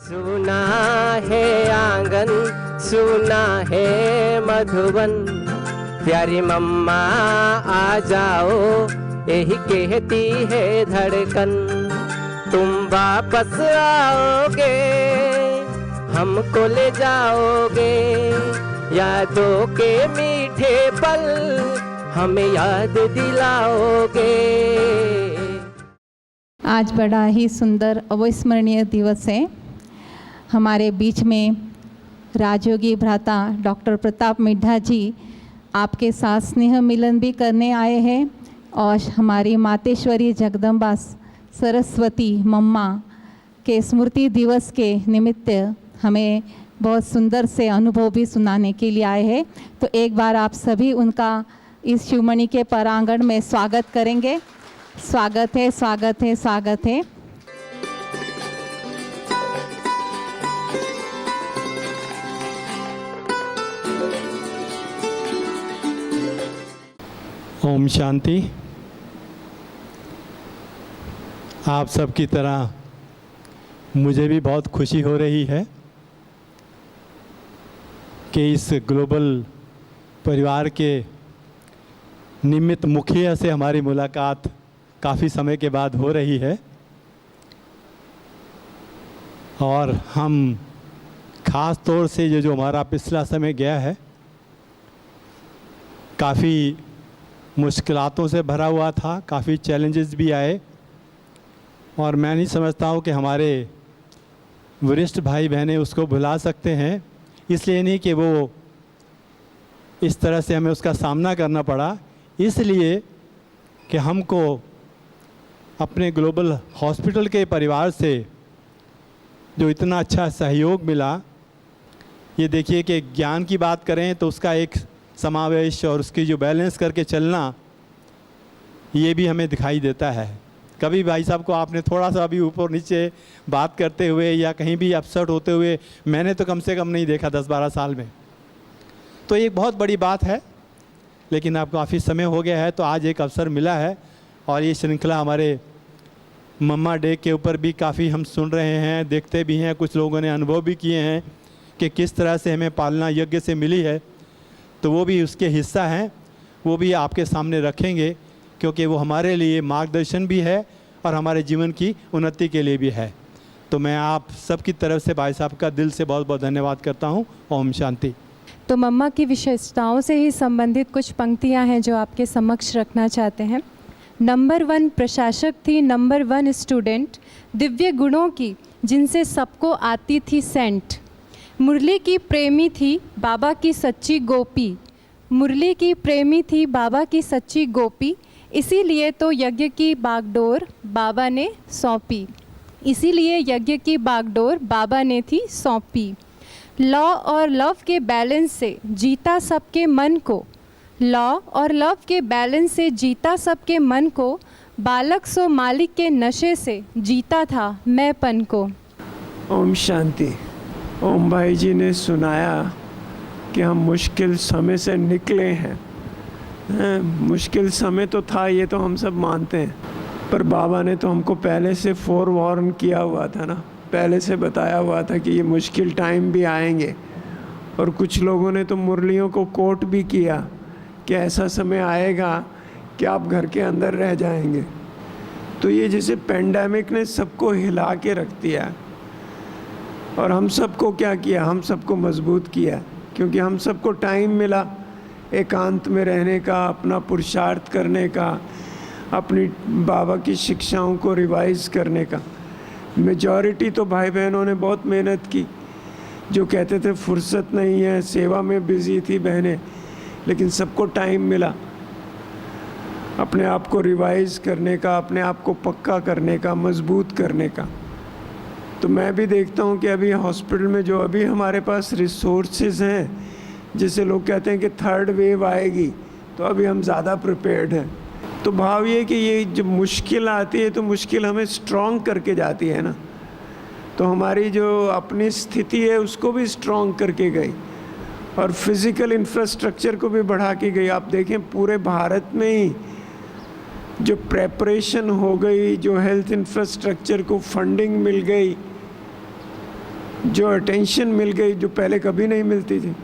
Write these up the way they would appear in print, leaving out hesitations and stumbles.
सुना है आंगन, सुना है मधुबन, प्यारी मम्मा आ जाओ, यही कहती है धड़कन। तुम वापस आओगे, हमको ले जाओगे, यादों के मीठे पल हमें याद दिलाओगे। आज बड़ा ही सुंदर अविस्मरणीय दिवस है। हमारे बीच में राजयोगी भ्राता डॉक्टर प्रताप मिड्ढा जी आपके साथ स्नेह मिलन भी करने आए हैं और हमारी मातेश्वरी जगदम्बा सरस्वती मम्मा के स्मृति दिवस के निमित्त हमें बहुत सुंदर से अनुभव भी सुनाने के लिए आए हैं। तो एक बार आप सभी उनका इस शिवमणि के परांगण में स्वागत करेंगे। स्वागत है, स्वागत है, स्वागत है। ओम शांति। आप सबकी तरह मुझे भी बहुत खुशी हो रही है कि इस ग्लोबल परिवार के निमित्त मुखिया से हमारी मुलाकात काफ़ी समय के बाद हो रही है और हम ख़ास तौर से ये जो हमारा पिछला समय गया है काफ़ी मुश्किलातों से भरा हुआ था, काफ़ी चैलेंजेस भी आए और मैं नहीं समझता हूँ कि हमारे वरिष्ठ भाई बहनें उसको भुला सकते हैं। इसलिए नहीं कि वो इस तरह से हमें उसका सामना करना पड़ा, इसलिए कि हमको अपने ग्लोबल हॉस्पिटल के परिवार से जो इतना अच्छा सहयोग मिला। ये देखिए कि ज्ञान की बात करें तो उसका एक समावेश और उसकी जो बैलेंस करके चलना, ये भी हमें दिखाई देता है। कभी भाई साहब को आपने थोड़ा सा भी ऊपर नीचे बात करते हुए या कहीं भी अपसेट होते हुए मैंने तो कम से कम नहीं देखा 10-12 साल में। तो ये एक बहुत बड़ी बात है, लेकिन अब काफ़ी समय हो गया है तो आज एक अवसर मिला है और ये श्रृंखला हमारे मम्मा डे के ऊपर भी काफ़ी हम सुन रहे हैं, देखते भी हैं, कुछ लोगों ने अनुभव भी किए हैं कि किस तरह से हमें पालना यज्ञ से मिली है। तो वो भी उसके हिस्सा हैं, वो भी आपके सामने रखेंगे क्योंकि वो हमारे लिए मार्गदर्शन भी है और हमारे जीवन की उन्नति के लिए भी है। तो मैं आप सबकी तरफ से भाई साहब का दिल से बहुत बहुत धन्यवाद करता हूँ। ओम शांति। तो मम्मा की विशेषताओं से ही संबंधित कुछ पंक्तियाँ हैं जो आपके समक्ष रखना चाहते हैं। नंबर 1 प्रशासक थी, नंबर 1 स्टूडेंट, दिव्य गुणों की जिनसे सबको आती थी सेंट। मुरली की प्रेमी थी, बाबा की सच्ची गोपी। मुरली की प्रेमी थी, बाबा की सच्ची गोपी, इसीलिए तो यज्ञ की बागडोर बाबा ने सौंपी। इसीलिए यज्ञ की बागडोर बाबा ने थी सौंपी। लॉ और लव के बैलेंस से जीता सबके मन को, लॉ और लव के बैलेंस से जीता सबके मन को, बालक सो मालिक के नशे से जीता था मैंपन को। ओम शांति। ओम भाई जी ने सुनाया कि हम मुश्किल समय से निकले हैं। मुश्किल समय तो था, ये तो हम सब मानते हैं, पर बाबा ने तो हमको पहले से फोरवार्न किया हुआ था ना, पहले से बताया हुआ था कि ये मुश्किल टाइम भी आएंगे। और कुछ लोगों ने तो मुरलियों को कोट भी किया कि ऐसा समय आएगा कि आप घर के अंदर रह जाएंगे। तो ये जैसे पेंडेमिक ने सबको हिला के रख दिया और हम सबको क्या किया, हम सबको मजबूत किया, क्योंकि हम सबको टाइम मिला एकांत में रहने का, अपना पुरुषार्थ करने का, अपनी बाबा की शिक्षाओं को रिवाइज करने का। मेजॉरिटी तो भाई बहनों ने बहुत मेहनत की, जो कहते थे फुर्सत नहीं है, सेवा में बिजी थी बहनें, लेकिन सबको टाइम मिला अपने आप को रिवाइज करने का, अपने आप को पक्का करने का, मजबूत करने का। तो मैं भी देखता हूँ कि अभी हॉस्पिटल में जो अभी हमारे पास रिसोर्सेज हैं, जैसे लोग कहते हैं कि थर्ड वेव आएगी, तो अभी हम ज़्यादा प्रिपेयर्ड हैं। तो भाव ये कि ये जब मुश्किल आती है तो मुश्किल हमें स्ट्रॉन्ग करके जाती है ना, तो हमारी जो अपनी स्थिति है उसको भी स्ट्रॉन्ग करके गई और फिज़िकल इंफ्रास्ट्रक्चर को भी बढ़ा के गई। आप देखें पूरे भारत में ही जो प्रेपरेशन हो गई, जो हेल्थ इंफ्रास्ट्रक्चर को फंडिंग मिल गई, जो अटेंशन मिल गई जो पहले कभी नहीं मिलती थी।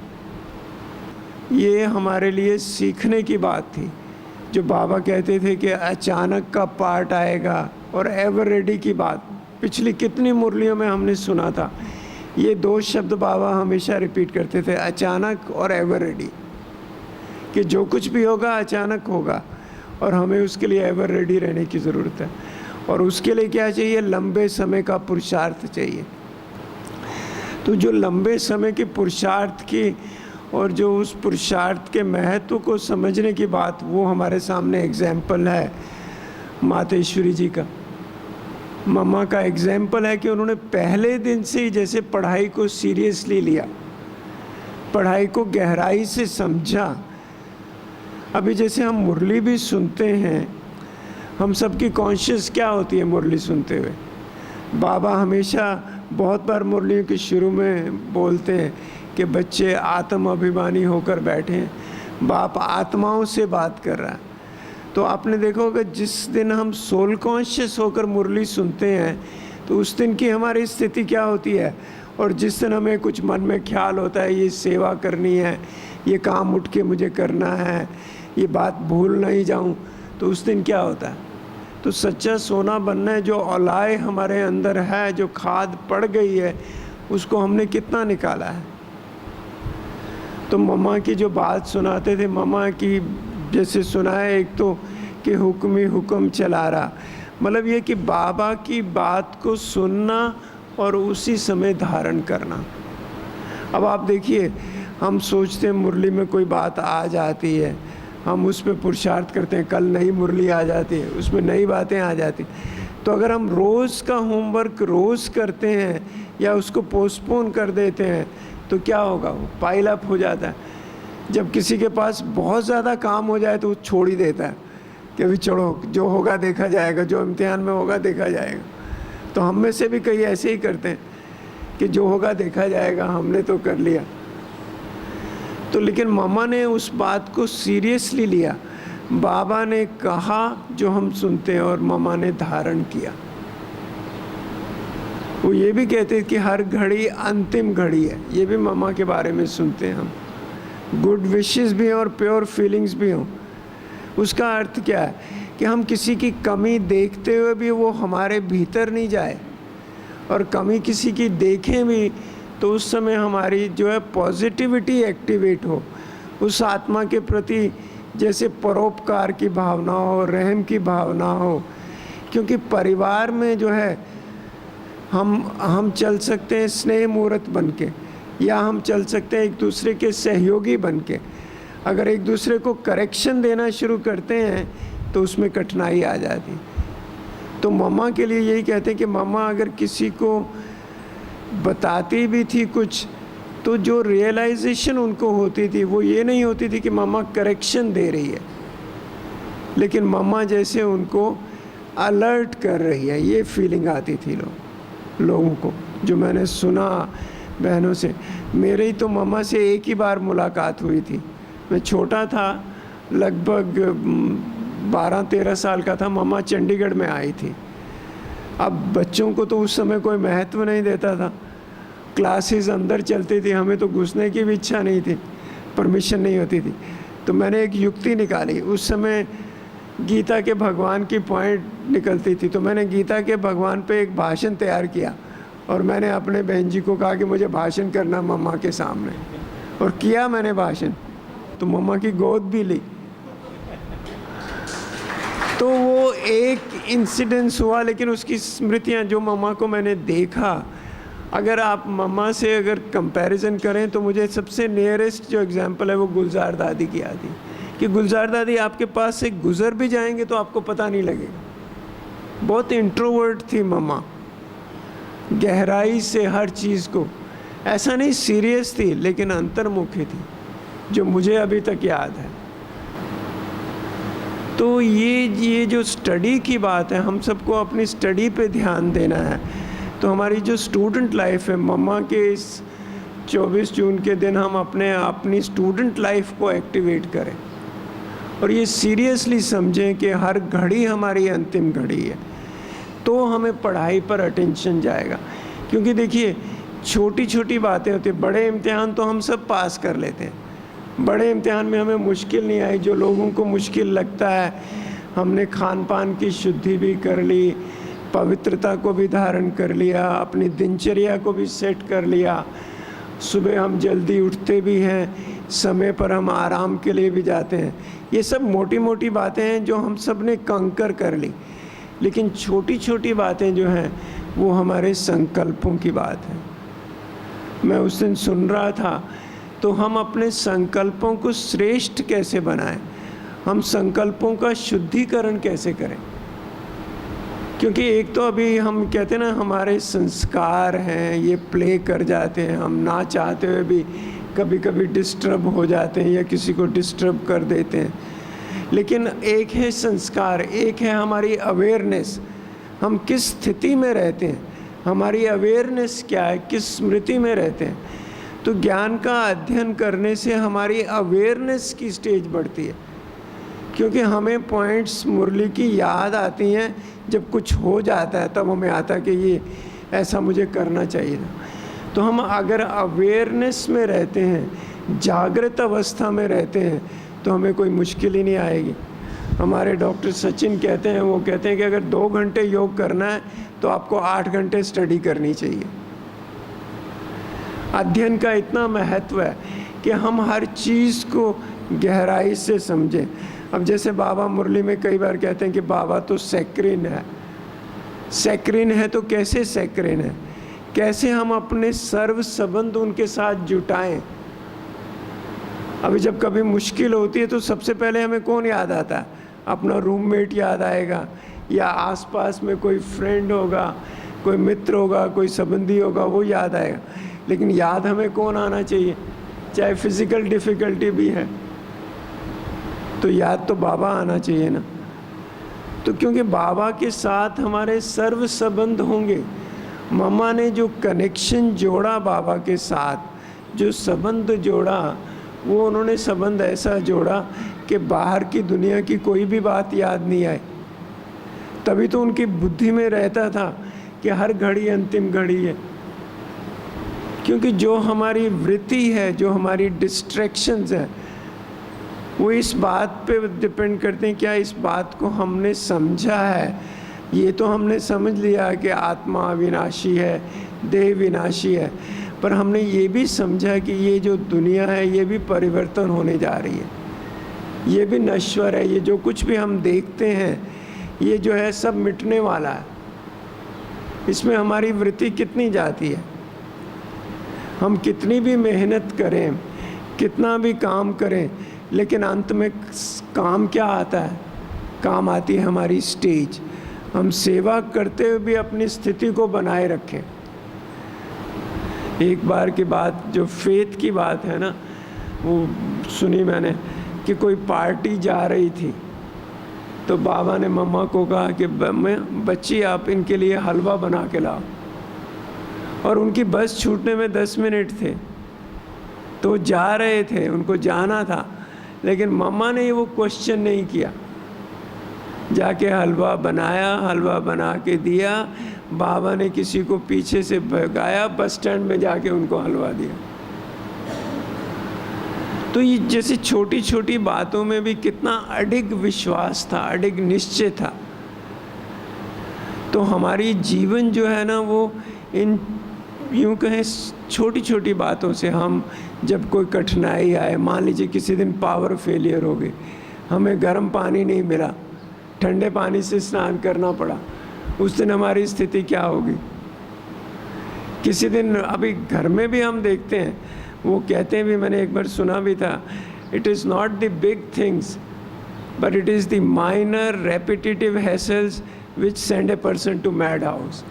ये हमारे लिए सीखने की बात थी। जो बाबा कहते थे कि अचानक का पार्ट आएगा और एवर रेडी की बात पिछली कितनी मुरलियों में हमने सुना था। ये दो शब्द बाबा हमेशा रिपीट करते थे, अचानक और एवर रेडी, कि जो कुछ भी होगा अचानक होगा और हमें उसके लिए एवर रेडी रहने की ज़रूरत है। और उसके लिए क्या चाहिए? लंबे समय का पुरुषार्थ चाहिए। तो जो लंबे समय के पुरुषार्थ की और जो उस पुरुषार्थ के महत्व को समझने की बात, वो हमारे सामने एग्जाम्पल है मातेश्वरी जी का। मम्मा का एग्जाम्पल है कि उन्होंने पहले दिन से ही जैसे पढ़ाई को सीरियसली लिया, पढ़ाई को गहराई से समझा। अभी जैसे हम मुरली भी सुनते हैं, हम सबकी कॉन्शियस क्या होती है मुरली सुनते हुए? बाबा हमेशा बहुत बार मुरलियों के शुरू में बोलते हैं कि बच्चे आत्म अभिमानी होकर बैठे हैं। बाप आत्माओं से बात कर रहा है। तो आपने देखा होगा जिस दिन हम सोल कॉन्शियस होकर मुरली सुनते हैं तो उस दिन की हमारी स्थिति क्या होती है। और जिस दिन हमें कुछ मन में ख्याल होता है ये सेवा करनी है, ये काम उठ के मुझे करना है, ये बात भूल नहीं जाऊं, तो उस दिन क्या होता है? तो सच्चा सोना बनना है। जो औलाए हमारे अंदर है, जो खाद पड़ गई है, उसको हमने कितना निकाला है। तो मम्मा की जो बात सुनाते थे, मम्मा की जैसे सुनाए एक तो कि हुक्म ही हुक्म चला रहा, मतलब ये कि बाबा की बात को सुनना और उसी समय धारण करना। अब आप देखिए, हम सोचते हैं मुरली में कोई बात आ जाती है, हम उस पर पुरुषार्थ करते हैं, कल नई मुरली आ जाती है, उसमें नई बातें आ जाती। तो अगर हम रोज़ का होमवर्क रोज़ करते हैं या उसको पोस्टपोन कर देते हैं तो क्या होगा? वो पाइल अप हो जाता है। जब किसी के पास बहुत ज़्यादा काम हो जाए तो वो छोड़ ही देता है कि अभी छोड़ो, जो होगा देखा जाएगा, जो इम्तिहान में होगा देखा जाएगा। तो हम में से भी कई ऐसे ही करते हैं कि जो होगा देखा जाएगा, हमने तो कर लिया। तो लेकिन मम्मा ने उस बात को सीरियसली लिया। बाबा ने कहा जो हम सुनते हैं और मम्मा ने धारण किया। वो ये भी कहते कि हर घड़ी अंतिम घड़ी है। ये भी मम्मा के बारे में सुनते हैं हम। गुड विशेस भी हों और प्योर फीलिंग्स भी हों। उसका अर्थ क्या है कि हम किसी की कमी देखते हुए भी वो हमारे भीतर नहीं जाए, और कमी किसी की देखें भी तो उस समय हमारी जो है पॉजिटिविटी एक्टिवेट हो, उस आत्मा के प्रति जैसे परोपकार की भावना हो, रहम की भावना हो। क्योंकि परिवार में जो है हम चल सकते हैं स्नेह मूर्त बन के, या हम चल सकते हैं एक दूसरे के सहयोगी बन के। अगर एक दूसरे को करेक्शन देना शुरू करते हैं तो उसमें कठिनाई आ जाती। तो मम्मा के लिए यही कहते हैं कि मम्मा अगर किसी को बताती भी थी कुछ, तो जो रियलाइजेशन उनको होती थी वो ये नहीं होती थी कि मम्मा करेक्शन दे रही है, लेकिन मम्मा जैसे उनको अलर्ट कर रही है, ये फीलिंग आती थी लोगों को। जो मैंने सुना बहनों से, मेरे ही तो मम्मा से एक ही बार मुलाकात हुई थी। मैं छोटा था, लगभग 12-13 साल का था। मम्मा चंडीगढ़ में आई थी। अब बच्चों को तो उस समय कोई महत्व नहीं देता था, क्लासेस अंदर चलती थी, हमें तो घुसने की भी इच्छा नहीं थी, परमिशन नहीं होती थी। तो मैंने एक युक्ति निकाली। उस समय गीता के भगवान की पॉइंट निकलती थी, तो मैंने गीता के भगवान पे एक भाषण तैयार किया और मैंने अपने बहन जी को कहा कि मुझे भाषण करना मम्मा के सामने, और किया मैंने भाषण। तो मम्मा की गोद भी ली। तो वो एक इंसिडेंस हुआ, लेकिन उसकी स्मृतियाँ जो मम्मा को मैंने देखा, अगर आप मम्मा से अगर कंपैरिजन करें तो मुझे सबसे नियरेस्ट जो एग्जांपल है वो गुलजार दादी की आती कि गुलजार दादी आपके पास से गुजर भी जाएंगे तो आपको पता नहीं लगेगा। बहुत इंट्रोवर्ट थी मम्मा, गहराई से हर चीज़ को, ऐसा नहीं सीरियस थी लेकिन अंतर्मुखी थी, जो मुझे अभी तक याद है। तो ये जो स्टडी की बात है, हम सबको अपनी स्टडी पे ध्यान देना है। तो हमारी जो स्टूडेंट लाइफ है, मम्मा के इस 24 जून के दिन हम अपनी स्टूडेंट लाइफ को एक्टिवेट करें और ये सीरियसली समझें कि हर घड़ी हमारी अंतिम घड़ी है। तो हमें पढ़ाई पर अटेंशन जाएगा। क्योंकि देखिए छोटी छोटी बातें होती हैं। बड़े इम्तिहान तो हम सब पास कर लेते हैं, बड़े इम्तिहान में हमें मुश्किल नहीं आई। जो लोगों को मुश्किल लगता है, हमने खान पान की शुद्धि भी कर ली, पवित्रता को भी धारण कर लिया, अपनी दिनचर्या को भी सेट कर लिया, सुबह हम जल्दी उठते भी हैं, समय पर हम आराम के लिए भी जाते हैं। ये सब मोटी मोटी बातें हैं जो हम सब ने कंकर कर ली। लेकिन छोटी छोटी बातें जो हैं वो हमारे संकल्पों की बात है। मैं उस दिन सुन रहा था, तो हम अपने संकल्पों को श्रेष्ठ कैसे बनाएं, हम संकल्पों का शुद्धिकरण कैसे करें। क्योंकि एक तो अभी हम कहते हैं ना, हमारे संस्कार हैं ये प्ले कर जाते हैं, हम ना चाहते हुए भी कभी कभी डिस्टर्ब हो जाते हैं या किसी को डिस्टर्ब कर देते हैं। लेकिन एक है संस्कार, एक है हमारी अवेयरनेस, हम किस स्थिति में रहते हैं, हमारी अवेयरनेस क्या है, किस स्मृति में रहते हैं। तो ज्ञान का अध्ययन करने से हमारी अवेयरनेस की स्टेज बढ़ती है, क्योंकि हमें पॉइंट्स मुरली की याद आती हैं जब कुछ हो जाता है, तब हमें आता है कि ये ऐसा मुझे करना चाहिए था। तो हम अगर अवेयरनेस में रहते हैं, जागृत अवस्था में रहते हैं, तो हमें कोई मुश्किल ही नहीं आएगी। हमारे डॉक्टर सचिन कहते हैं, वो कहते हैं कि अगर 2 घंटे योग करना है तो आपको 8 घंटे स्टडी करनी चाहिए। अध्ययन का इतना महत्व है कि हम हर चीज़ को गहराई से समझें। अब जैसे बाबा मुरली में कई बार कहते हैं कि बाबा तो सैक्रिन है। सैक्रिन है तो कैसे सैक्रिन है, कैसे हम अपने सर्व संबंध उनके साथ जुटाएं। अभी जब कभी मुश्किल होती है तो सबसे पहले हमें कौन याद आता है, अपना रूममेट याद आएगा, या आसपास में कोई फ्रेंड होगा, कोई मित्र होगा, कोई संबंधी होगा, वो याद आएगा। लेकिन याद हमें कौन आना चाहिए, चाहे फिजिकल डिफ़िकल्टी भी है तो याद तो बाबा आना चाहिए ना। तो क्योंकि बाबा के साथ हमारे सर्व संबंध होंगे। मम्मा ने जो कनेक्शन जोड़ा बाबा के साथ, जो संबंध जोड़ा, वो उन्होंने संबंध ऐसा जोड़ा कि बाहर की दुनिया की कोई भी बात याद नहीं आए। तभी तो उनकी बुद्धि में रहता था कि हर घड़ी अंतिम घड़ी है। क्योंकि जो हमारी वृत्ति है, जो हमारी डिस्ट्रैक्शंस है, वो इस बात पे डिपेंड करते हैं, क्या इस बात को हमने समझा है। ये तो हमने समझ लिया कि आत्मा अविनाशी है, देह विनाशी है, पर हमने ये भी समझा कि ये जो दुनिया है ये भी परिवर्तन होने जा रही है, ये भी नश्वर है। ये जो कुछ भी हम देखते हैं ये जो है सब मिटने वाला है। इसमें हमारी वृत्ति कितनी जाती है, हम कितनी भी मेहनत करें, कितना भी काम करें, लेकिन अंत में काम क्या आता है, काम आती है हमारी स्टेज। हम सेवा करते हुए भी अपनी स्थिति को बनाए रखें। एक बार की बात, जो फेथ की बात है ना, वो सुनी मैंने कि कोई पार्टी जा रही थी, तो बाबा ने मम्मा को कहा कि बच्ची आप इनके लिए हलवा बना के लाओ। और उनकी बस छूटने में 10 मिनट थे, तो जा रहे थे, उनको जाना था, लेकिन मम्मा ने वो क्वेश्चन नहीं किया, जाके हलवा बनाया, हलवा बना के दिया। बाबा ने किसी को पीछे से भगाया, बस स्टैंड में जाके उनको हलवा दिया। तो ये जैसे छोटी छोटी बातों में भी कितना अडिग विश्वास था, अडिग निश्चय था। तो हमारी जीवन जो है ना, वो इन यूँ कहें छोटी छोटी बातों से, हम जब कोई कठिनाई आए, मान लीजिए किसी दिन पावर फेलियर हो गई, हमें गर्म पानी नहीं मिला, ठंडे पानी से स्नान करना पड़ा, उस दिन हमारी स्थिति क्या होगी। किसी दिन अभी घर में भी हम देखते हैं, वो कहते हैं भी, मैंने एक बार सुना भी था, it is not the big things but it is the minor repetitive hassles which send a person to madhouse.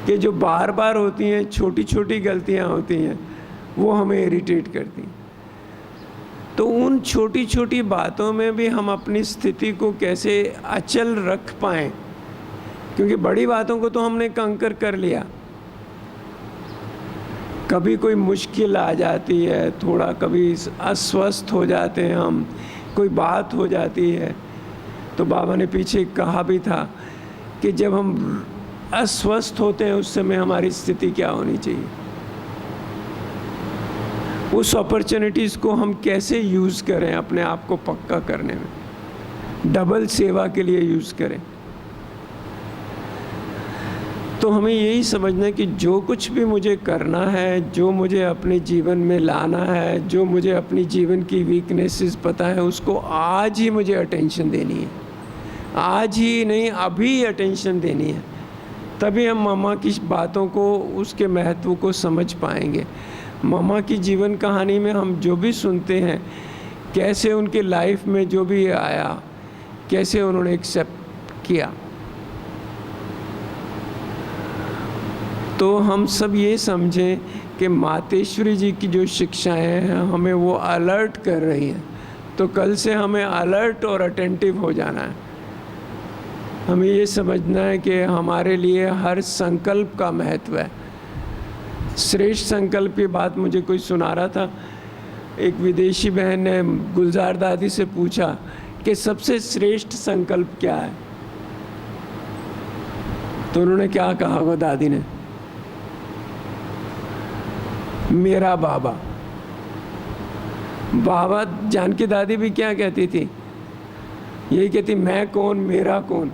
कि जो बार बार होती हैं, छोटी छोटी गलतियां होती हैं, वो हमें इरिटेट करती हैं। तो उन छोटी छोटी बातों में भी हम अपनी स्थिति को कैसे अचल रख पाएं, क्योंकि बड़ी बातों को तो हमने कंकर कर लिया। कभी कोई मुश्किल आ जाती है, थोड़ा कभी अस्वस्थ हो जाते हैं हम, कोई बात हो जाती है, तो बाबा ने पीछे कहा भी था कि जब हम अस्वस्थ होते हैं उस समय हमारी स्थिति क्या होनी चाहिए, उस अपॉर्चुनिटीज़ को हम कैसे यूज़ करें अपने आप को पक्का करने में, डबल सेवा के लिए यूज़ करें। तो हमें यही समझना है कि जो कुछ भी मुझे करना है, जो मुझे अपने जीवन में लाना है, जो मुझे अपनी जीवन की वीकनेसेस पता है, उसको आज ही मुझे अटेंशन देनी है, आज ही नहीं अभी अटेंशन देनी है। तभी हम मम्मा की बातों को, उसके महत्व को समझ पाएंगे। मम्मा की जीवन कहानी में हम जो भी सुनते हैं, कैसे उनके लाइफ में जो भी आया, कैसे उन्होंने एक्सेप्ट किया, तो हम सब ये समझें कि मातेश्वरी जी की जो शिक्षाएं हैं हमें वो अलर्ट कर रही हैं। तो कल से हमें अलर्ट और अटेंटिव हो जाना है। हमें ये समझना है कि हमारे लिए हर संकल्प का महत्व है। श्रेष्ठ संकल्प की बात मुझे कोई सुना रहा था। एक विदेशी बहन ने गुलजार दादी से पूछा कि सबसे श्रेष्ठ संकल्प क्या है, तो उन्होंने क्या कहा वो दादी ने, मेरा बाबा। बाबा जानकी दादी भी क्या कहती थी, यही कहती मैं कौन मेरा कौन।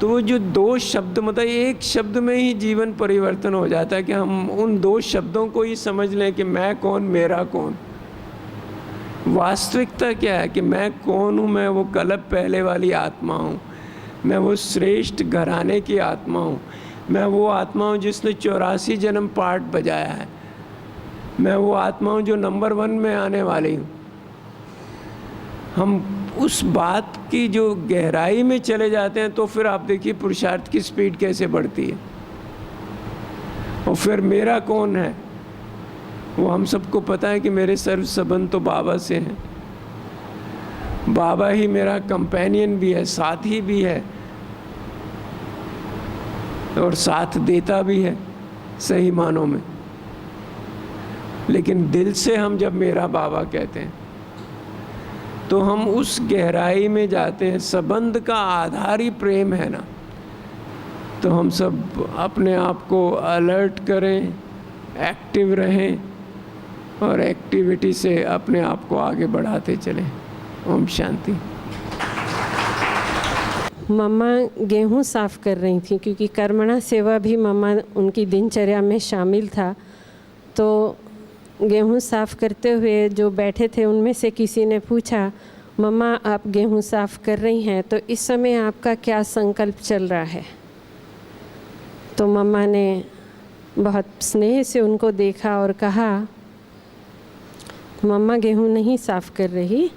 तो जो दो शब्द, मतलब एक शब्द में ही जीवन परिवर्तन हो जाता है कि हम उन दो शब्दों को ही समझ लें कि मैं कौन मेरा कौन। वास्तविकता क्या है कि मैं कौन हूँ, मैं वो कल्प पहले वाली आत्मा हूँ, मैं वो श्रेष्ठ घराने की आत्मा हूँ, मैं वो आत्मा हूँ जिसने 84 जन्म पाठ बजाया है, मैं वो आत्मा हूँ जो नंबर 1 में आने वाली हूँ। हम उस बात की जो गहराई में चले जाते हैं तो फिर आप देखिए पुरुषार्थ की स्पीड कैसे बढ़ती है। और फिर मेरा कौन है, वो हम सबको पता है कि मेरे सर्व संबंध तो बाबा से हैं। बाबा ही मेरा कंपेनियन भी है, साथी भी है और साथ देता भी है सही मानों में। लेकिन दिल से हम जब मेरा बाबा कहते हैं तो हम उस गहराई में जाते हैं। संबंध का आधार ही प्रेम है ना। तो हम सब अपने आप को अलर्ट करें, एक्टिव रहें और एक्टिविटी से अपने आप को आगे बढ़ाते चलें। ओम शांति। मम्मा गेहूँ साफ़ कर रही थी क्योंकि कर्मणा सेवा भी मम्मा उनकी दिनचर्या में शामिल था। तो गेहूँ साफ़ करते हुए जो बैठे थे उनमें से किसी ने पूछा, मम्मा आप गेहूँ साफ़ कर रही हैं तो इस समय आपका क्या संकल्प चल रहा है। तो मम्मा ने बहुत स्नेह से उनको देखा और कहा, मम्मा गेहूँ नहीं साफ़ कर रही,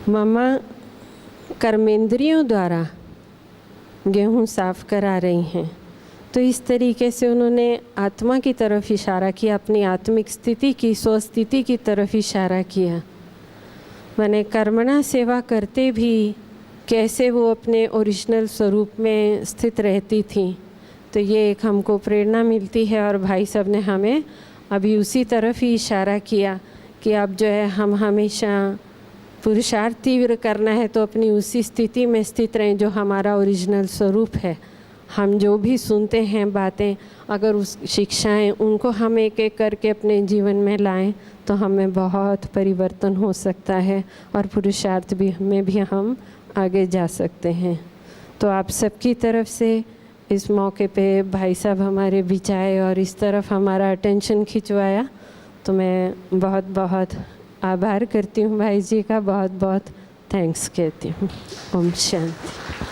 मम्मा कर्मेंद्रियों द्वारा गेहूँ साफ़ करा रही हैं। तो इस तरीके से उन्होंने आत्मा की तरफ इशारा किया, अपनी आत्मिक स्थिति की, स्वस्थिति की तरफ इशारा किया। मैंने कर्मणा सेवा करते भी कैसे वो अपने ओरिजिनल स्वरूप में स्थित रहती थी। तो ये एक हमको प्रेरणा मिलती है और भाई साहब ने हमें अभी उसी तरफ ही इशारा किया कि अब जो है हम हमेशा पुरुषार्थ तीव्र करना है तो अपनी उसी स्थिति में स्थित रहें जो हमारा ओरिजिनल स्वरूप है। हम जो भी सुनते हैं बातें, अगर उस शिक्षाएं उनको हम एक एक करके अपने जीवन में लाएं तो हमें बहुत परिवर्तन हो सकता है और पुरुषार्थ भी में भी हम आगे जा सकते हैं। तो आप सबकी तरफ से इस मौके पे भाई साहब हमारे बीच आए और इस तरफ हमारा अटेंशन खिंचवाया, तो मैं बहुत बहुत आभार करती हूँ भाई जी का, बहुत बहुत थैंक्स कहती हूँ। ओम शांति।